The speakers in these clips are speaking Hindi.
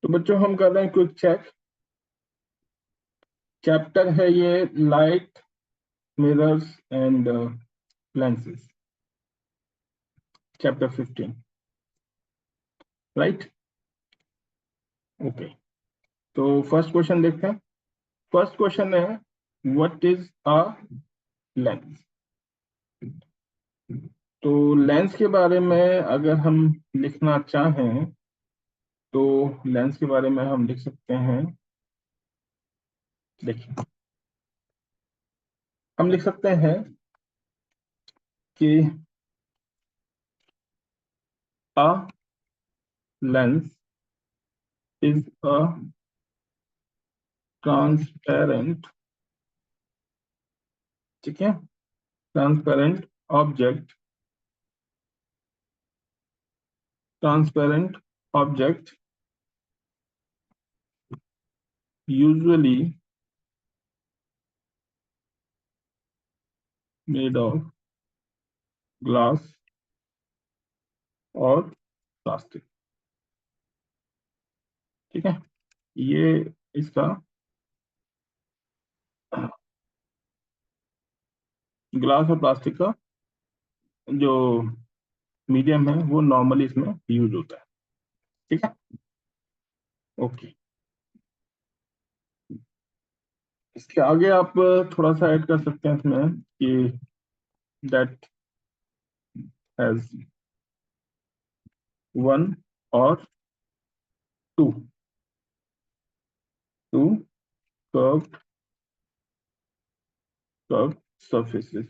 तो बच्चों हम कर रहे हैं क्विक चेक। चैप्टर है ये light, mirrors and lenses, chapter 15, right? Okay, तो फर्स्ट क्वेश्चन देखते हैं। फर्स्ट क्वेश्चन है व्हाट इज अ लेंस। तो लेंस के बारे में अगर हम लिखना चाहें तो लेंस के बारे में हम लिख सकते हैं, देखिए हम लिख सकते हैं कि a lens is a transparent, ठीक है, transparent object, transparent object usually made of glass और प्लास्टिक, ठीक है। ये इसका ग्लास और प्लास्टिक का जो मीडियम है वो नॉर्मली इसमें यूज होता है, ठीक है। ओके, इसके आगे आप थोड़ा सा ऐड कर सकते हैं इसमें कि दैट हैज वन और two two curved curved surfaces,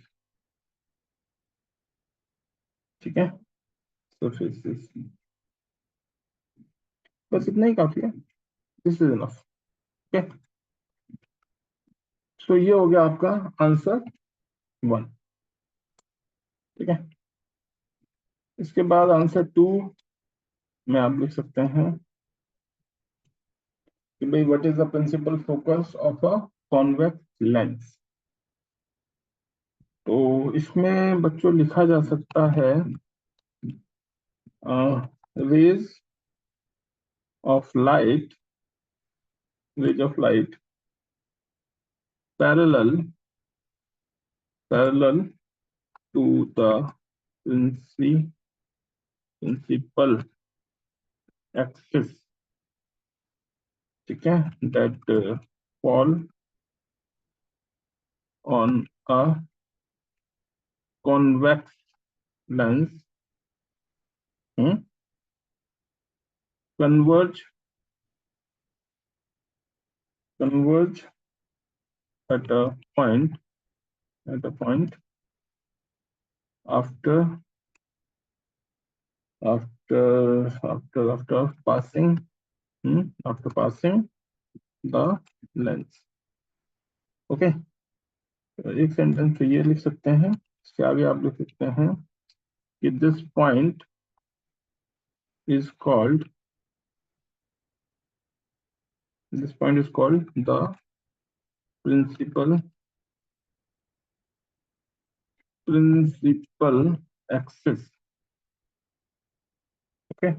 ठीक है, सरफेसेस। बस इतना ही काफी है, this is enough, okay. So ये हो गया आपका आंसर 1, ठीक है। इसके बाद आंसर 2 में आप लिख सकते हैं कि भाई what is the principal focus of a convex lens. तो इसमें बच्चों लिखा जा सकता है rays of light, rays of light parallel parallel to the principal axis, ठीक है, that fall on a convex lens converge converge at a point after after passing after passing the lens, okay. एक सेंटेंस तो ये लिख सकते हैं, इसके आगे आप लिख सकते हैं कि this point is called the principal axis, okay.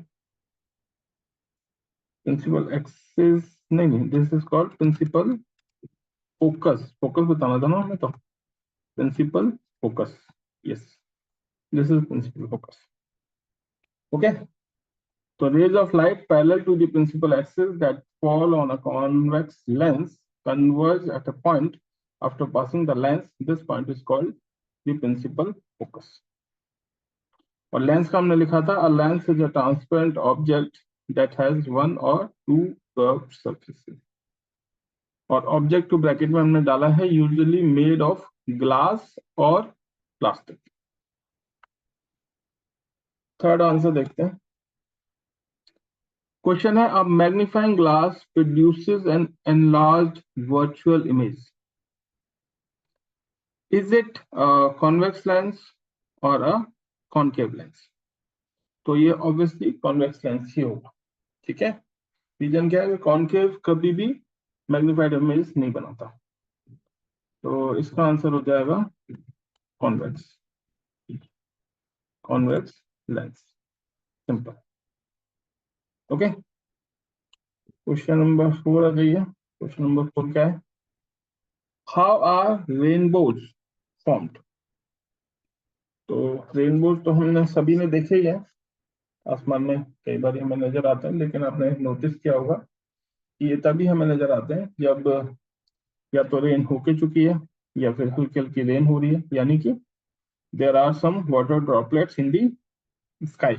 Principal axis नहीं, this is called principal focus, focus बताना था ना हमें, तो principal focus, yes, this is principal focus, okay. So rays of light parallel to the principal axis that fall on a convex lens converge at a point after passing the lens. This point is called the principal focus. और लेंस का हमने लिखा था a lens is a transparent object that has one or two curved surfaces. और ऑब्जेक्ट को ब्रैकेट में हमने डाला है यूजुअली मेड ऑफ ग्लास और प्लास्टिक। थर्ड आंसर देखते हैं। क्वेश्चन है a magnifying glass produces an enlarged virtual image, is it convex lens और अ कॉनकेव लेंस। तो ये ऑब्वियसली कॉन्वेक्स लेंस ही होगा, ठीक है। रीजन क्या है कि कॉनकेव कभी भी मैग्नीफाइड इमेज नहीं बनाता, तो इसका आंसर हो जाएगा convex, convex lens, simple, okay. Question number 4 आ जाइए। क्वेश्चन नंबर 4 क्या है? How are rainbows formed? तो रेनबोज तो हमने सभी ने देखे ही है, आसमान में कई बार हमें नजर आते हैं, लेकिन आपने नोटिस किया होगा कि ये तभी हमें नजर आते हैं जब या तो रेन होके चुकी है या फिर हल्की हल्की रेन हो रही है, यानी कि there are some water droplets in the sky.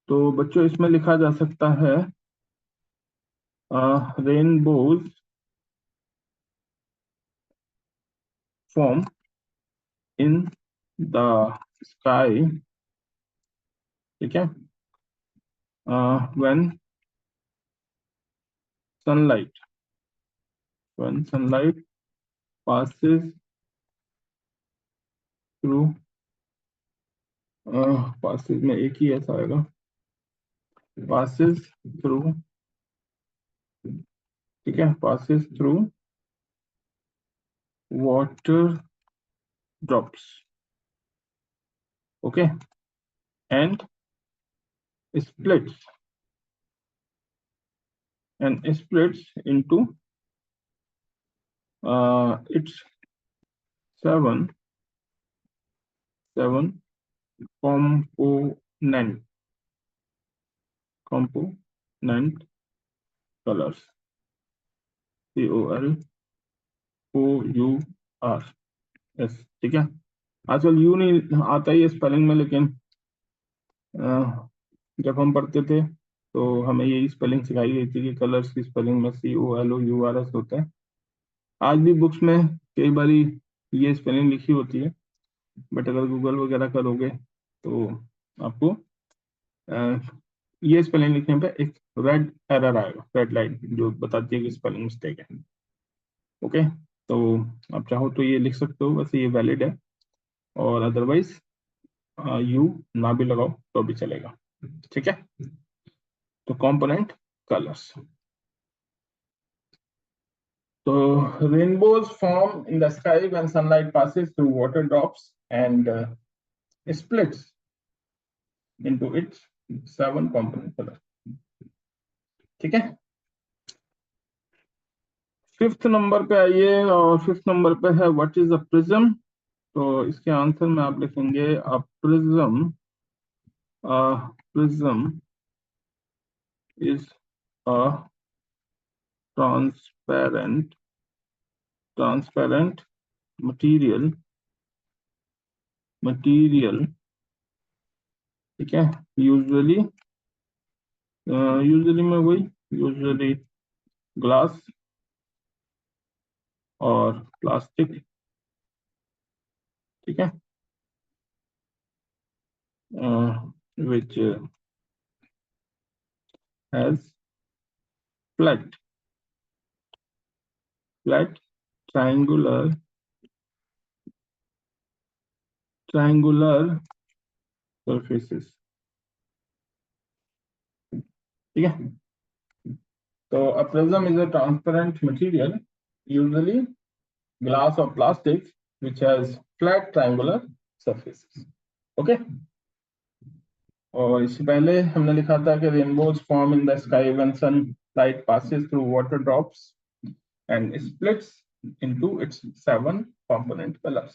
तो बच्चों इसमें लिखा जा सकता है rainbows form in the sky, ठीक है, when sunlight passes through, passes में एक ही ऐसा आएगा, passes थ्रू, ठीक है, passes through water drops, okay, and splits into its seven component colors, COLOURS, ठीक है। आजकल यू नहीं आता ही स्पेलिंग में, लेकिन जब हम पढ़ते थे तो हमें यही स्पेलिंग सिखाई गई थी कि कलर्स की स्पेलिंग में COLOURS होते हैं। आज भी बुक्स में कई बारी ये स्पेलिंग लिखी होती है, बट अगर गूगल वगैरह करोगे तो आपको ये स्पेलिंग लिखने पे एक रेड एरर आएगा, रेड लाइन जो बताती है कि स्पेलिंग मिस्टेक है। ओके, तो आप चाहो तो ये लिख सकते हो, वैसे ये वैलिड है, और अदरवाइज यू ना भी लगाओ तो भी चलेगा, ठीक है। तो कंपोनेंट कलर्स, तो rainbows form in the sky when sunlight passes through water drops and splits into its 7 component colors, ठीक है। फिफ्थ नंबर पे आइए, और फिफ्थ नंबर पे है व्हाट इज अ प्रिज्म। तो इसके आंसर में आप लिखेंगे a prism is a transparent material, ठीक है, यूजुअली में वही यूजुअली ग्लास और प्लास्टिक, ठीक है, which has flat triangular surfaces, ठीक है। तो a prism is a transparent material, usually glass or plastic, which has flat triangular surfaces, okay। और इससे पहले हमने लिखा था कि rainbows form in the sky when sunlight passes through water drops and splits into its 7 component colors।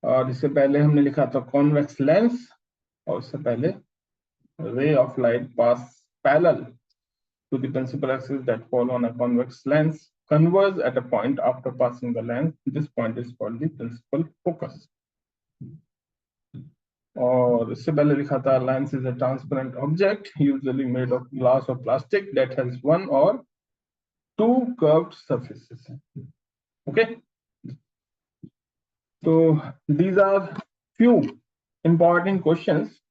और इससे पहले हमने लिखा था कॉन्वेक्स लेंस, और इससे पहले ray of light pass parallel to the principal axis that fall on a convex lens converge at a point after passing the lens. This point is called the principal focus। और इससे पहले लिखा था lens is a transparent object usually made of glass or plastic that has one or two curved surfaces, okay। So these are few important questions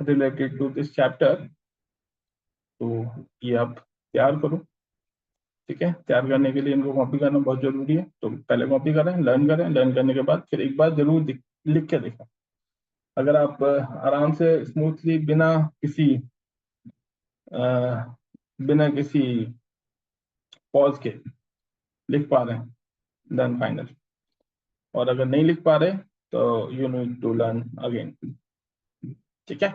related to this chapter। तो ये आप तैयार करो, ठीक है। तैयार करने के लिए इनको कॉपी करना बहुत जरूरी है, तो पहले कॉपी करें, लर्न करने के बाद फिर एक बार जरूर लिख के देखें। अगर आप आराम से स्मूथली बिना किसी पॉज के लिख पा रहे हैं, देन फाइनल। और अगर नहीं लिख पा रहे तो you need to learn again, ठीक है।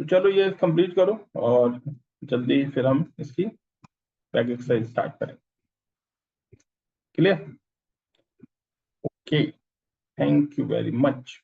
तो चलो ये कंप्लीट करो और जल्दी फिर हम इसकी बैक एक्सरसाइज स्टार्ट करें। Clear? Okay, thank you very much.